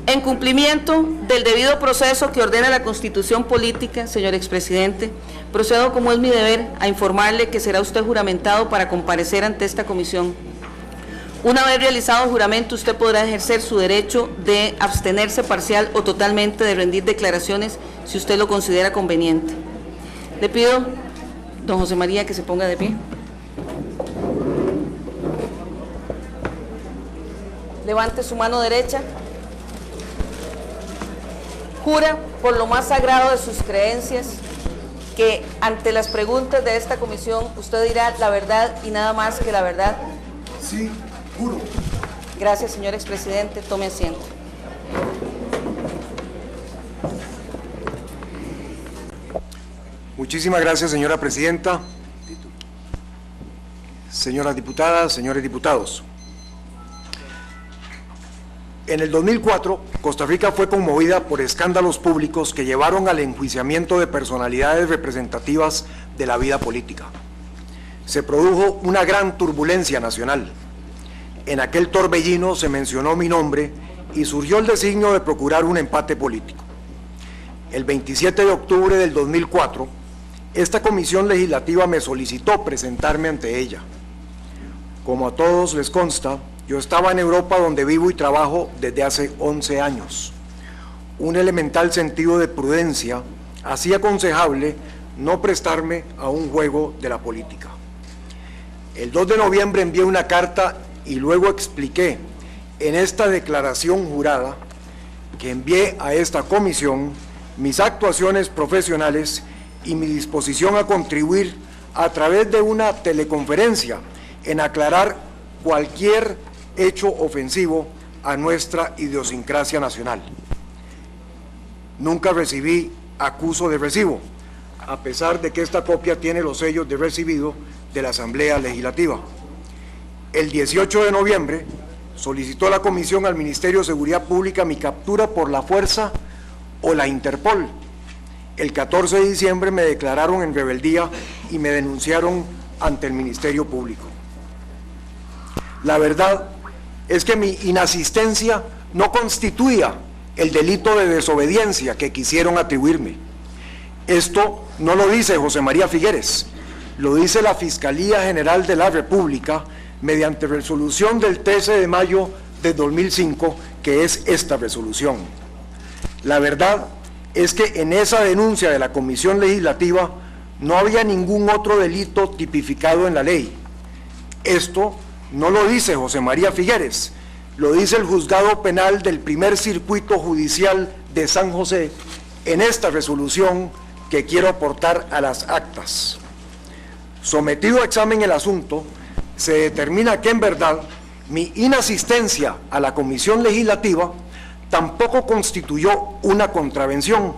En cumplimiento del debido proceso que ordena la Constitución Política, señor expresidente, procedo como es mi deber a informarle que será usted juramentado para comparecer ante esta comisión. Una vez realizado el juramento, usted podrá ejercer su derecho de abstenerse parcial o totalmente de rendir declaraciones si usted lo considera conveniente. Le pido, don José María, que se ponga de pie. Levante su mano derecha. Jura por lo más sagrado de sus creencias que ante las preguntas de esta comisión usted dirá la verdad y nada más que la verdad. Sí, juro. Gracias, señor expresidente. Tome asiento. Muchísimas gracias, señora presidenta. Señoras diputadas, señores diputados. En el 2004, Costa Rica fue conmovida por escándalos públicos que llevaron al enjuiciamiento de personalidades representativas de la vida política. Se produjo una gran turbulencia nacional. En aquel torbellino se mencionó mi nombre y surgió el designio de procurar un empate político. El 27 de octubre del 2004, esta comisión legislativa me solicitó presentarme ante ella. Como a todos les consta, yo estaba en Europa, donde vivo y trabajo desde hace 11 años. Un elemental sentido de prudencia hacía aconsejable no prestarme a un juego de la política. El 2 de noviembre envié una carta y luego expliqué en esta declaración jurada que envié a esta comisión mis actuaciones profesionales y mi disposición a contribuir a través de una teleconferencia en aclarar cualquier hecho ofensivo a nuestra idiosincrasia nacional. Nunca recibí acuso de recibo, a pesar de que esta copia tiene los sellos de recibido de la Asamblea Legislativa. El 18 de noviembre solicitó la Comisión al Ministerio de Seguridad Pública mi captura por la fuerza o la Interpol. El 14 de diciembre me declararon en rebeldía y me denunciaron ante el Ministerio Público. La verdad es que mi inasistencia no constituía el delito de desobediencia que quisieron atribuirme. Esto no lo dice José María Figueres, lo dice la Fiscalía General de la República mediante resolución del 13 de mayo de 2005, que es esta resolución. La verdad es que en esa denuncia de la Comisión Legislativa no había ningún otro delito tipificado en la ley. Esto no lo dice José María Figueres, lo dice el Juzgado Penal del Primer Circuito Judicial de San José en esta resolución que quiero aportar a las actas. Sometido a examen el asunto, se determina que en verdad mi inasistencia a la Comisión Legislativa tampoco constituyó una contravención.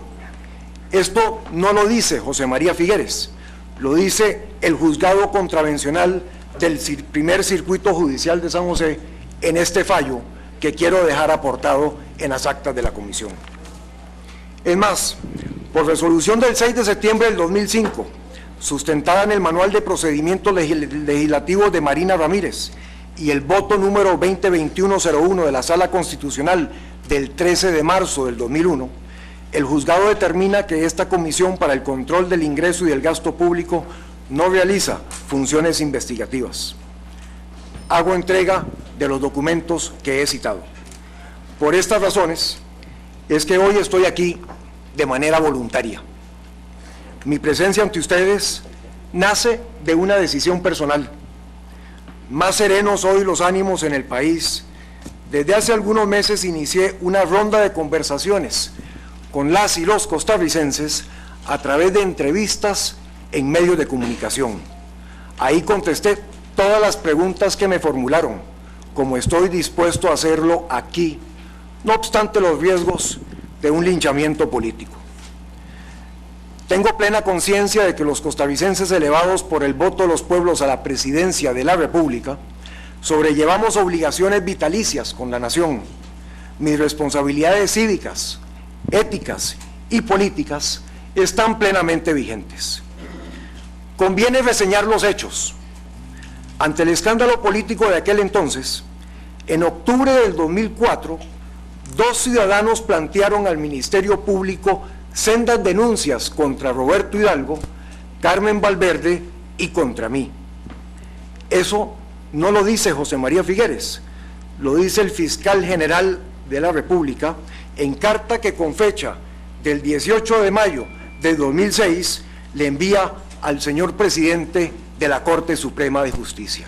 Esto no lo dice José María Figueres, lo dice el Juzgado Contravencional del Primer Circuito Judicial de San José en este fallo que quiero dejar aportado en las actas de la comisión. Es más, por resolución del 6 de septiembre del 2005, sustentada en el Manual de Procedimientos Legislativos de Marina Ramírez y el voto número 202101 de la Sala Constitucional del 13 de marzo del 2001, el juzgado determina que esta Comisión para el Control del Ingreso y del Gasto Público no realiza funciones investigativas. Hago entrega de los documentos que he citado. Por estas razones es que hoy estoy aquí de manera voluntaria. Mi presencia ante ustedes nace de una decisión personal. Más serenos hoy los ánimos en el país. Desde hace algunos meses inicié una ronda de conversaciones con las y los costarricenses a través de entrevistas en medios de comunicación. Ahí contesté todas las preguntas que me formularon, como estoy dispuesto a hacerlo aquí, no obstante los riesgos de un linchamiento político. Tengo plena conciencia de que los costarricenses elevados por el voto de los pueblos a la presidencia de la República sobrellevamos obligaciones vitalicias con la nación. Mis responsabilidades cívicas, éticas y políticas están plenamente vigentes. Conviene reseñar los hechos. Ante el escándalo político de aquel entonces, en octubre del 2004, 2 ciudadanos plantearon al Ministerio Público sendas denuncias contra Roberto Hidalgo, Carmen Valverde y contra mí. Eso no lo dice José María Figueres, lo dice el fiscal general de la República en carta que con fecha del 18 de mayo de 2006 le envía al señor presidente de la Corte Suprema de Justicia.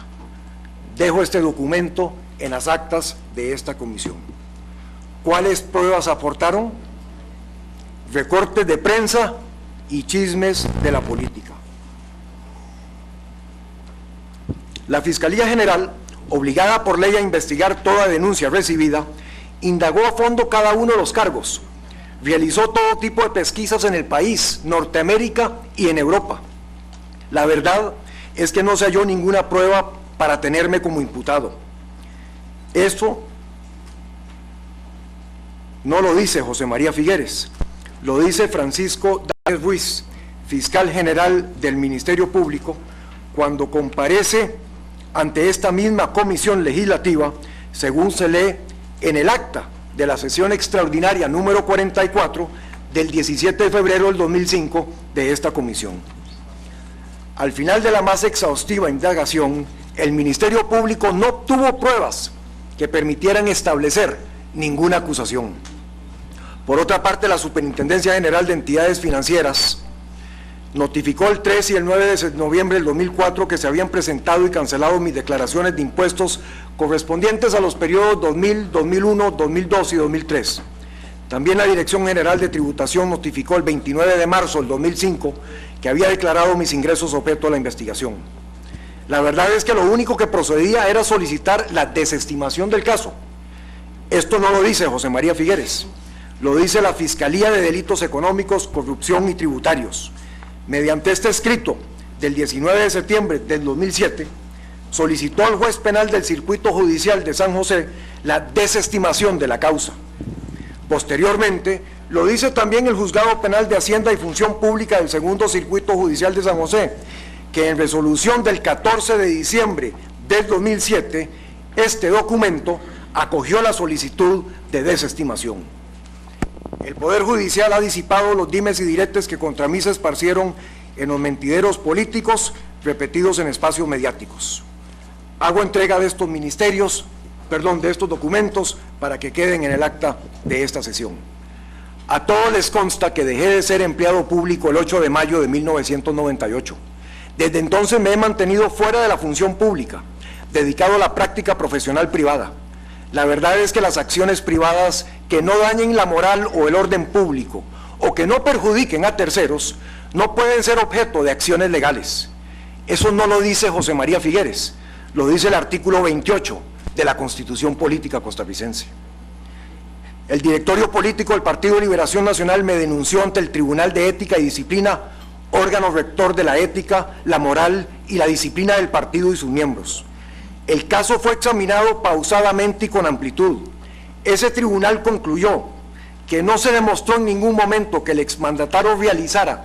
Dejo este documento en las actas de esta comisión. ¿Cuáles pruebas aportaron? Recortes de prensa y chismes de la política. La Fiscalía General, obligada por ley a investigar toda denuncia recibida, indagó a fondo cada uno de los cargos, realizó todo tipo de pesquisas en el país, Norteamérica y en Europa. La verdad es que no se halló ninguna prueba para tenerme como imputado. Esto no lo dice José María Figueres, lo dice Francisco Dáez Ruiz, fiscal general del Ministerio Público, cuando comparece ante esta misma comisión legislativa, según se lee en el acta de la sesión extraordinaria número 44 del 17 de febrero del 2005 de esta comisión. Al final de la más exhaustiva indagación, el Ministerio Público no obtuvo pruebas que permitieran establecer ninguna acusación. Por otra parte, la Superintendencia General de Entidades Financieras notificó el 3 y el 9 de noviembre del 2004 que se habían presentado y cancelado mis declaraciones de impuestos correspondientes a los periodos 2000, 2001, 2002 y 2003. También la Dirección General de Tributación notificó el 29 de marzo del 2005 que había declarado mis ingresos objeto de la investigación. La verdad es que lo único que procedía era solicitar la desestimación del caso. Esto no lo dice José María Figueres, lo dice la Fiscalía de Delitos Económicos, Corrupción y Tributarios. Mediante este escrito del 19 de septiembre del 2007, solicitó al juez penal del Circuito Judicial de San José la desestimación de la causa. Posteriormente, lo dice también el Juzgado Penal de Hacienda y Función Pública del Segundo Circuito Judicial de San José, que en resolución del 14 de diciembre del 2007, este documento acogió la solicitud de desestimación. El Poder Judicial ha disipado los dimes y diretes que contra mí se esparcieron en los mentideros políticos repetidos en espacios mediáticos. Hago entrega de estos de estos documentos para que queden en el acta de esta sesión. A todos les consta que dejé de ser empleado público el 8 de mayo de 1998. Desde entonces me he mantenido fuera de la función pública, dedicado a la práctica profesional privada. La verdad es que las acciones privadas que no dañen la moral o el orden público o que no perjudiquen a terceros no pueden ser objeto de acciones legales. Eso no lo dice José María Figueres, lo dice el artículo 28 de la Constitución Política Costarricense. El directorio político del Partido Liberación Nacional me denunció ante el Tribunal de Ética y Disciplina, órgano rector de la ética, la moral y la disciplina del partido y sus miembros. El caso fue examinado pausadamente y con amplitud. Ese tribunal concluyó que no se demostró en ningún momento que el exmandatario realizara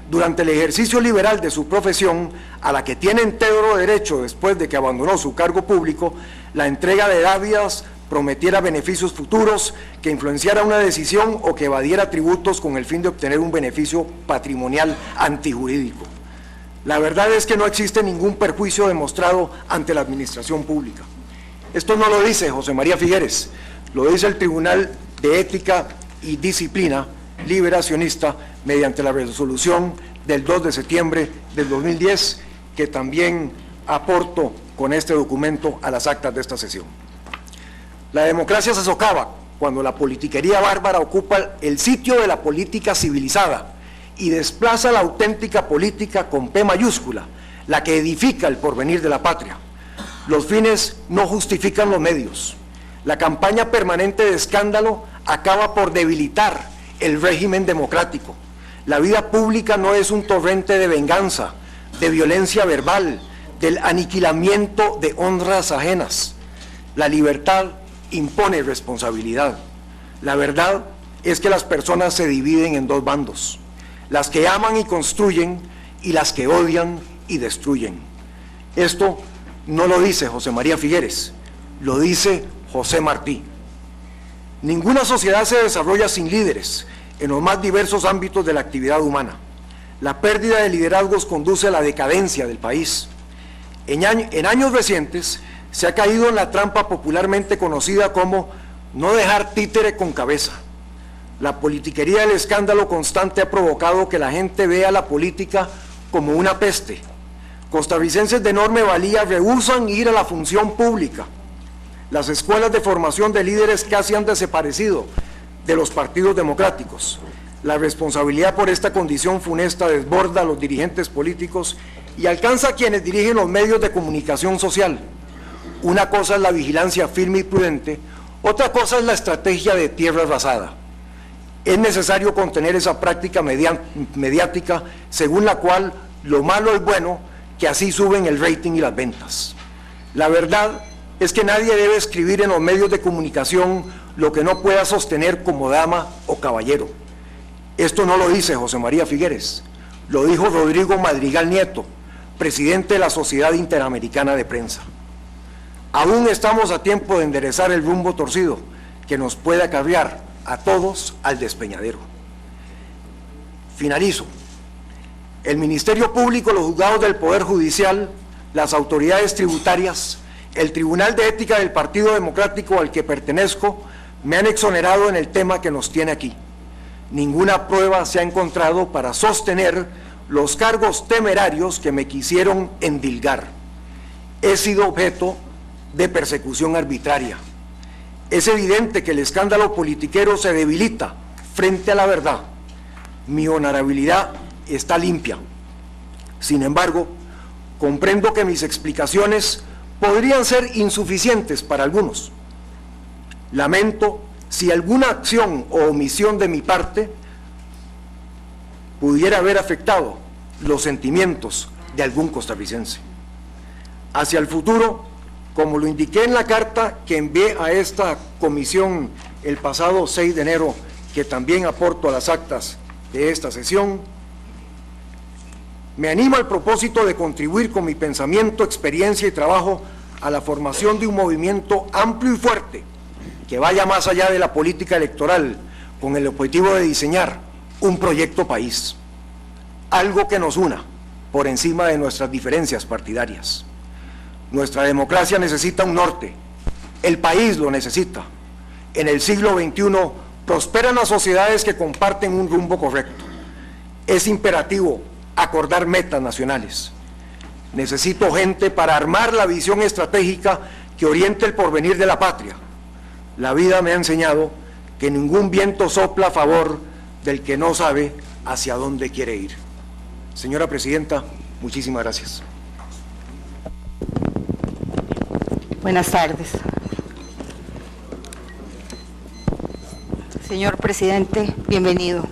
durante el ejercicio liberal de su profesión, a la que tiene entero derecho después de que abandonó su cargo público, la entrega de dádivas, prometiera beneficios futuros, que influenciara una decisión o que evadiera tributos con el fin de obtener un beneficio patrimonial antijurídico. La verdad es que no existe ningún perjuicio demostrado ante la administración pública. Esto no lo dice José María Figueres, lo dice el Tribunal de Ética y Disciplina liberacionista mediante la resolución del 2 de septiembre del 2010, que también aporto con este documento a las actas de esta sesión. La democracia se socava cuando la politiquería bárbara ocupa el sitio de la política civilizada y desplaza la auténtica política con P mayúscula, la que edifica el porvenir de la patria. Los fines no justifican los medios. La campaña permanente de escándalo acaba por debilitar el régimen democrático. La vida pública no es un torrente de venganza, de violencia verbal, del aniquilamiento de honras ajenas. La libertad impone responsabilidad. La verdad es que las personas se dividen en dos bandos: las que aman y construyen y las que odian y destruyen. Esto no lo dice José María Figueres, lo dice José Martí. Ninguna sociedad se desarrolla sin líderes en los más diversos ámbitos de la actividad humana. La pérdida de liderazgos conduce a la decadencia del país. En años recientes se ha caído en la trampa popularmente conocida como no dejar títere con cabeza. La politiquería del escándalo constante ha provocado que la gente vea la política como una peste. Costarricenses de enorme valía rehúsan ir a la función pública. Las escuelas de formación de líderes casi han desaparecido de los partidos democráticos. La responsabilidad por esta condición funesta desborda a los dirigentes políticos y alcanza a quienes dirigen los medios de comunicación social. Una cosa es la vigilancia firme y prudente, otra cosa es la estrategia de tierra arrasada. Es necesario contener esa práctica mediática según la cual lo malo es bueno, que así suben el rating y las ventas. La verdad es que nadie debe escribir en los medios de comunicación lo que no pueda sostener como dama o caballero. Esto no lo dice José María Figueres, lo dijo Rodrigo Madrigal Nieto, presidente de la Sociedad Interamericana de Prensa. Aún estamos a tiempo de enderezar el rumbo torcido que nos puede acarrear a todos al despeñadero. Finalizo. El Ministerio Público, los juzgados del Poder Judicial, las autoridades tributarias, el Tribunal de Ética del Partido Democrático al que pertenezco, me han exonerado en el tema que nos tiene aquí. Ninguna prueba se ha encontrado para sostener los cargos temerarios que me quisieron endilgar. He sido objeto de persecución arbitraria. Es evidente que el escándalo politiquero se debilita frente a la verdad. Mi honorabilidad está limpia. Sin embargo, comprendo que mis explicaciones podrían ser insuficientes para algunos. Lamento si alguna acción o omisión de mi parte pudiera haber afectado los sentimientos de algún costarricense. Hacia el futuro, como lo indiqué en la carta que envié a esta comisión el pasado 6 de enero, que también aporto a las actas de esta sesión, me animo al propósito de contribuir con mi pensamiento, experiencia y trabajo a la formación de un movimiento amplio y fuerte que vaya más allá de la política electoral, con el objetivo de diseñar un proyecto país, algo que nos una por encima de nuestras diferencias partidarias. Nuestra democracia necesita un norte, el país lo necesita. En el siglo XXI prosperan las sociedades que comparten un rumbo correcto. Es imperativo acordar metas nacionales. Necesito gente para armar la visión estratégica que oriente el porvenir de la patria. La vida me ha enseñado que ningún viento sopla a favor del que no sabe hacia dónde quiere ir. Señora Presidenta, muchísimas gracias. Buenas tardes. Señor Presidente, bienvenido.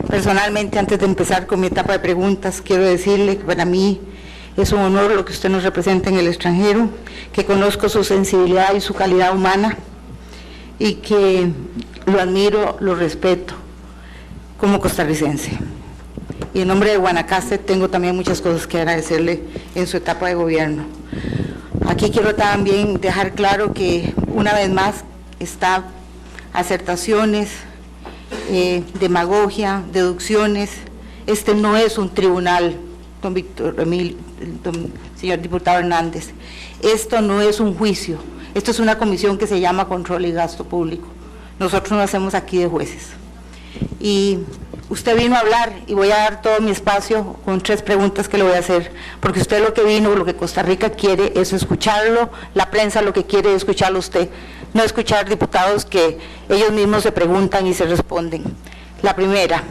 Personalmente, antes de empezar con mi etapa de preguntas, quiero decirle que para mí es un honor lo que usted nos representa en el extranjero, que conozco su sensibilidad y su calidad humana y que lo admiro, lo respeto como costarricense. Y en nombre de Guanacaste tengo también muchas cosas que agradecerle en su etapa de gobierno. Aquí quiero también dejar claro que una vez más está acertaciones, demagogia, deducciones. Este no es un tribunal, señor diputado Hernández. Esto no es un juicio. Esto es una comisión que se llama Control y Gasto Público. Nosotros no hacemos aquí de jueces. Y usted vino a hablar y voy a dar todo mi espacio con 3 preguntas que le voy a hacer, porque usted lo que vino, lo que Costa Rica quiere es escucharlo, la prensa lo que quiere es escucharlo usted, no escuchar diputados que ellos mismos se preguntan y se responden. La primera,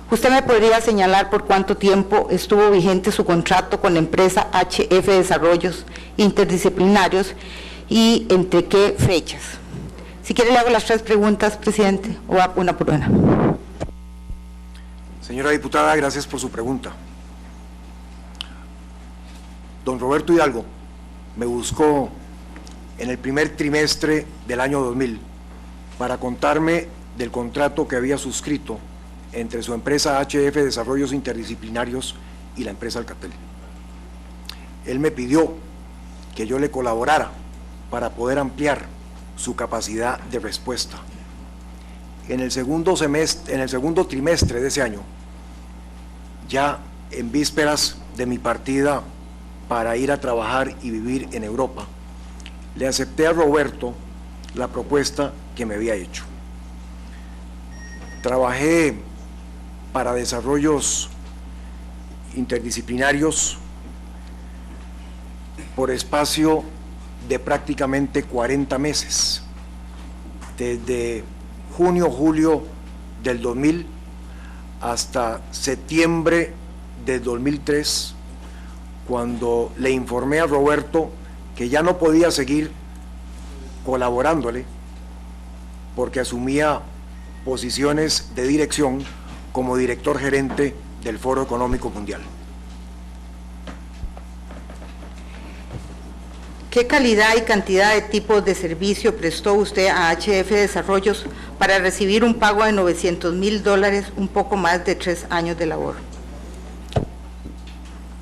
¿usted me podría señalar por cuánto tiempo estuvo vigente su contrato con la empresa HF Desarrollos Interdisciplinarios y entre qué fechas? Si quiere le hago las 3 preguntas, presidente, o una por una. Señora diputada, gracias por su pregunta. Don Roberto Hidalgo me buscó en el primer trimestre del año 2000 para contarme del contrato que había suscrito entre su empresa HF Desarrollos Interdisciplinarios y la empresa Alcatel. Él me pidió que yo le colaborara para poder ampliar su capacidad de respuesta en el segundo trimestre de ese año, ya en vísperas de mi partida para ir a trabajar y vivir en Europa, le acepté a Roberto la propuesta que me había hecho. Trabajé para desarrollos interdisciplinarios por espacio de prácticamente 40 meses, desde junio-julio del 2000 hasta septiembre del 2003, cuando le informé a Roberto que ya no podía seguir colaborándole porque asumía posiciones de dirección como director gerente del Foro Económico Mundial. ¿Qué calidad y cantidad de tipos de servicio prestó usted a HF Desarrollos para recibir un pago de $900,000, un poco más de 3 años de labor?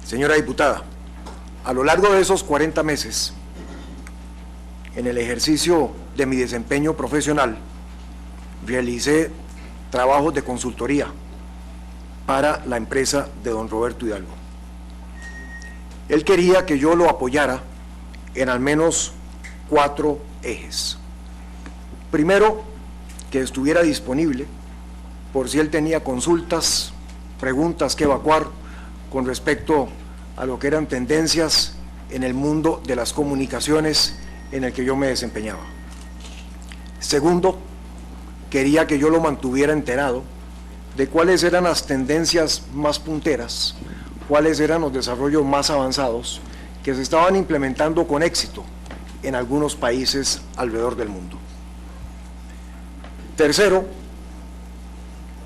Señora diputada, a lo largo de esos 40 meses, en el ejercicio de mi desempeño profesional, realicé trabajos de consultoría para la empresa de don Roberto Hidalgo. Él quería que yo lo apoyara en al menos 4 ejes. Primero, que estuviera disponible por si él tenía consultas, preguntas que evacuar con respecto a lo que eran tendencias en el mundo de las comunicaciones en el que yo me desempeñaba. Segundo, quería que yo lo mantuviera enterado de cuáles eran las tendencias más punteras, cuáles eran los desarrollos más avanzados que se estaban implementando con éxito en algunos países alrededor del mundo. Tercero,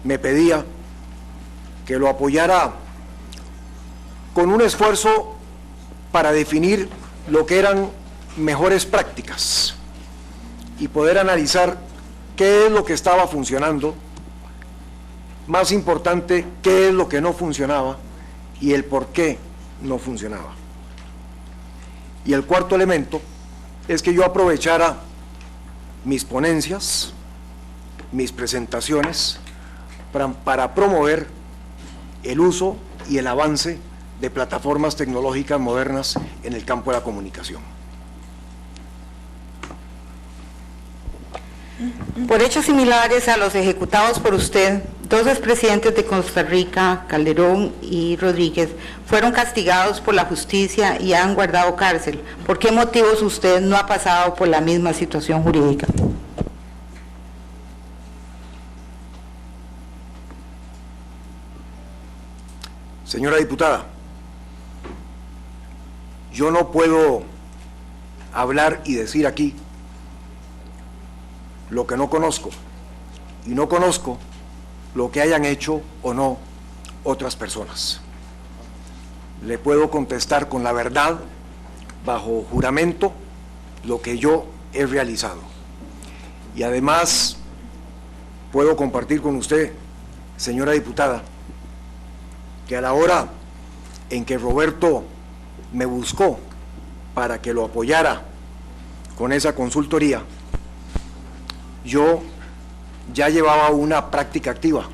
me pedía que lo apoyara con un esfuerzo para definir lo que eran mejores prácticas y poder analizar qué es lo que estaba funcionando, más importante, qué es lo que no funcionaba y el por qué no funcionaba. Y el cuarto elemento es que yo aprovechara mis ponencias, mis presentaciones, para promover el uso y el avance de plataformas tecnológicas modernas en el campo de la comunicación. Por hechos similares a los ejecutados por usted, 2 expresidentes de Costa Rica, Calderón y Rodríguez, fueron castigados por la justicia y han guardado cárcel. ¿Por qué motivos usted no ha pasado por la misma situación jurídica? Señora diputada, yo no puedo hablar y decir aquí lo que no conozco, y no conozco lo que hayan hecho o no otras personas. Le puedo contestar con la verdad, bajo juramento, lo que yo he realizado. Y además puedo compartir con usted, señora diputada, que a la hora en que Roberto me buscó para que lo apoyara con esa consultoría, yo ya llevaba una práctica activa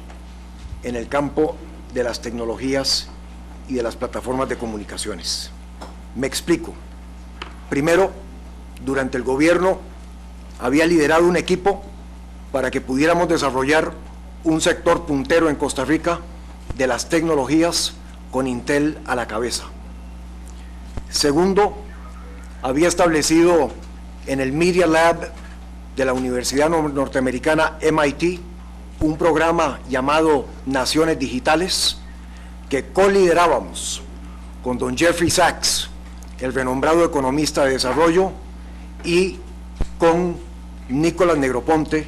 en el campo de las tecnologías y de las plataformas de comunicaciones. Me explico. Primero, durante el gobierno había liderado un equipo para que pudiéramos desarrollar un sector puntero en Costa Rica de las tecnologías con Intel a la cabeza. Segundo, había establecido en el Media Lab de la Universidad Norteamericana MIT un programa llamado Naciones Digitales que coliderábamos con don Jeffrey Sachs, el renombrado economista de desarrollo, y con Nicolás Negroponte,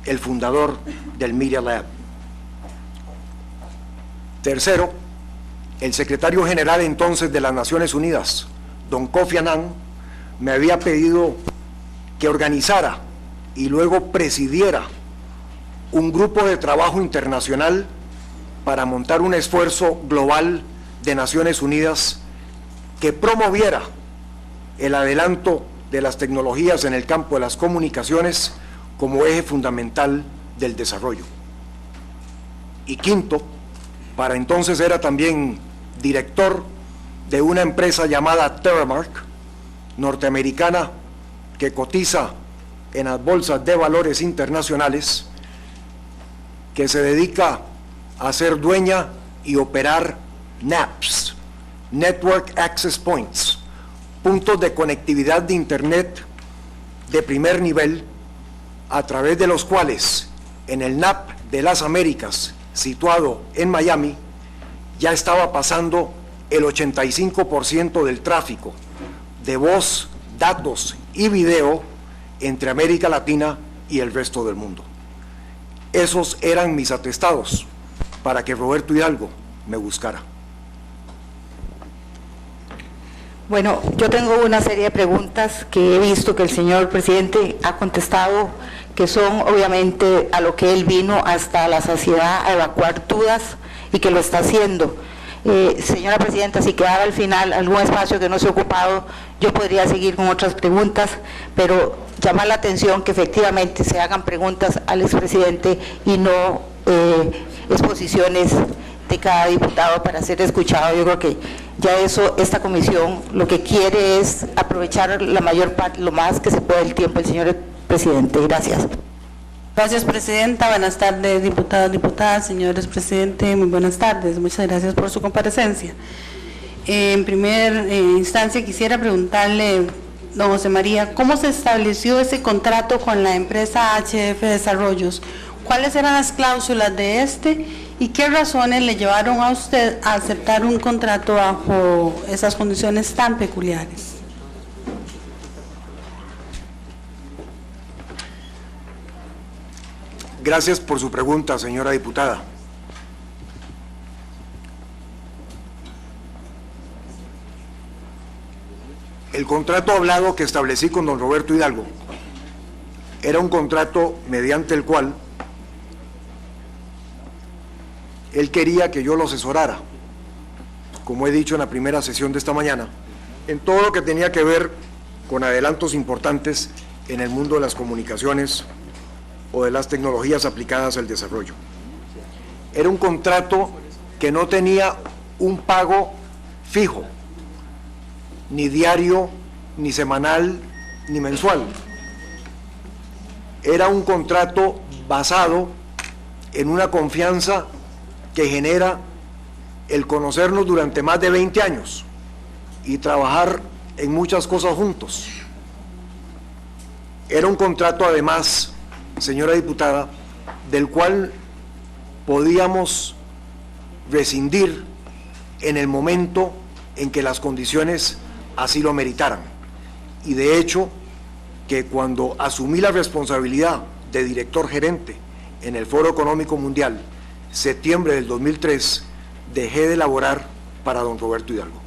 el fundador del Media Lab. Tercero, el secretario general entonces de las Naciones Unidas, don Kofi Annan, me había pedido que organizara y luego presidiera un grupo de trabajo internacional para montar un esfuerzo global de Naciones Unidas que promoviera el adelanto de las tecnologías en el campo de las comunicaciones como eje fundamental del desarrollo. Y quinto, para entonces era también director de una empresa llamada Terramark, norteamericana, que cotiza en las bolsas de valores internacionales, que se dedica a ser dueña y operar NAPs, Network Access Points, puntos de conectividad de Internet de primer nivel, a través de los cuales en el NAP de las Américas, situado en Miami, ya estaba pasando el 85% del tráfico de voz, datos y video entre América Latina y el resto del mundo. Esos eran mis atestados para que Roberto Hidalgo me buscara. Bueno, yo tengo una serie de preguntas que he visto que el señor presidente ha contestado, que son obviamente a lo que él vino hasta la saciedad a evacuar dudas y que lo está haciendo. Señora presidenta, si quedara al final algún espacio que no se ha ocupado, yo podría seguir con otras preguntas, pero llamar la atención que efectivamente se hagan preguntas al expresidente y no exposiciones de cada diputado para ser escuchado. Yo creo que ya eso, esta comisión lo que quiere es aprovechar la mayor parte, lo más que se pueda el tiempo del señor presidente. Gracias. Gracias, presidenta. Buenas tardes, diputados, diputadas, señores presidente, muy buenas tardes. Muchas gracias por su comparecencia. En primer instancia quisiera preguntarle, don José María, ¿cómo se estableció ese contrato con la empresa HF Desarrollos? ¿Cuáles eran las cláusulas de este y qué razones le llevaron a usted a aceptar un contrato bajo esas condiciones tan peculiares? Gracias por su pregunta, señora diputada. El contrato hablado que establecí con don Roberto Hidalgo era un contrato mediante el cual él quería que yo lo asesorara, como he dicho en la primera sesión de esta mañana, en todo lo que tenía que ver con adelantos importantes en el mundo de las comunicaciones o de las tecnologías aplicadas al desarrollo. Era un contrato que no tenía un pago fijo, ni diario, ni semanal, ni mensual. Era un contrato basado en una confianza que genera el conocernos durante más de 20 años y trabajar en muchas cosas juntos. Era un contrato, además, señora diputada, del cual podíamos rescindir en el momento en que las condiciones así lo meritaran. Y de hecho, que cuando asumí la responsabilidad de director gerente en el Foro Económico Mundial, septiembre del 2003, dejé de laborar para don Roberto Hidalgo.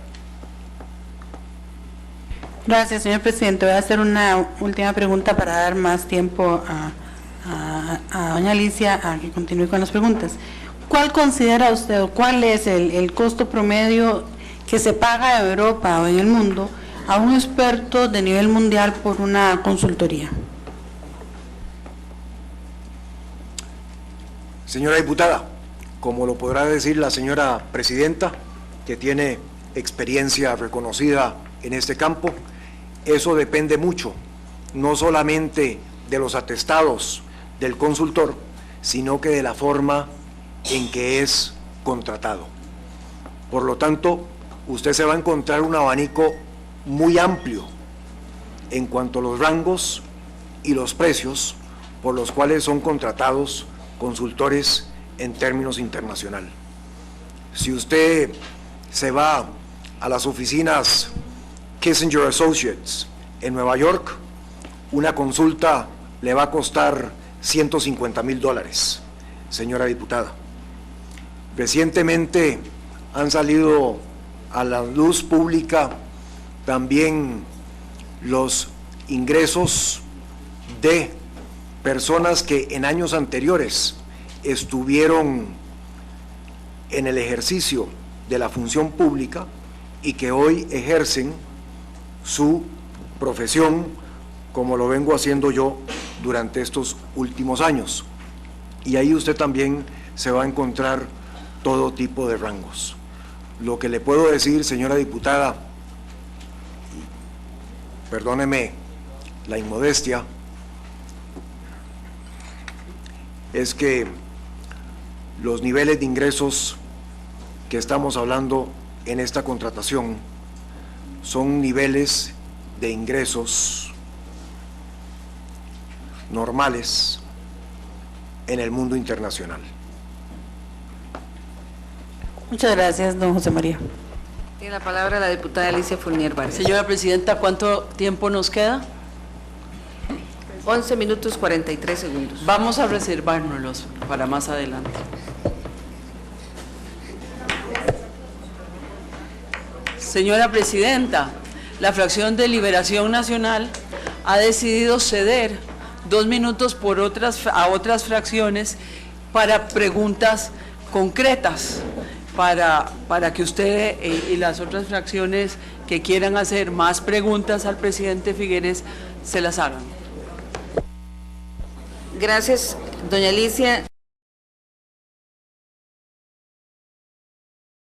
Gracias, señor presidente. Voy a hacer una última pregunta para dar más tiempo a doña Alicia a que continúe con las preguntas. ¿Cuál considera usted o cuál es el costo promedio que se paga en Europa o en el mundo a un experto de nivel mundial por una consultoría? Señora diputada, como lo podrá decir la señora presidenta, que tiene experiencia reconocida en este campo, eso depende mucho, no solamente de los atestados del consultor, sino que de la forma en que es contratado. Por lo tanto, usted se va a encontrar un abanico muy amplio en cuanto a los rangos y los precios por los cuales son contratados consultores en términos internacionales. Si usted se va a las oficinas Kissinger Associates en Nueva York, una consulta le va a costar $150,000, señora diputada. Recientemente han salido a la luz pública también los ingresos de personas que en años anteriores estuvieron en el ejercicio de la función pública y que hoy ejercen su profesión como lo vengo haciendo yo durante estos últimos años. y ahí usted también se va a encontrar todo tipo de rangos. Lo que le puedo decir, señora diputada, perdóneme la inmodestia, es que los niveles de ingresos que estamos hablando en esta contratación son niveles de ingresos normales en el mundo internacional. Muchas gracias, don José María. Tiene la palabra la diputada Alicia Fournier Vargas. Señora Presidenta, ¿cuánto tiempo nos queda? 11 minutos 43 segundos. Vamos a reservárnoslos para más adelante. Señora Presidenta, la fracción de Liberación Nacional ha decidido ceder 2 minutos a otras fracciones para preguntas concretas, para que usted y las otras fracciones que quieran hacer más preguntas al presidente Figueres se las hagan. Gracias, doña Alicia.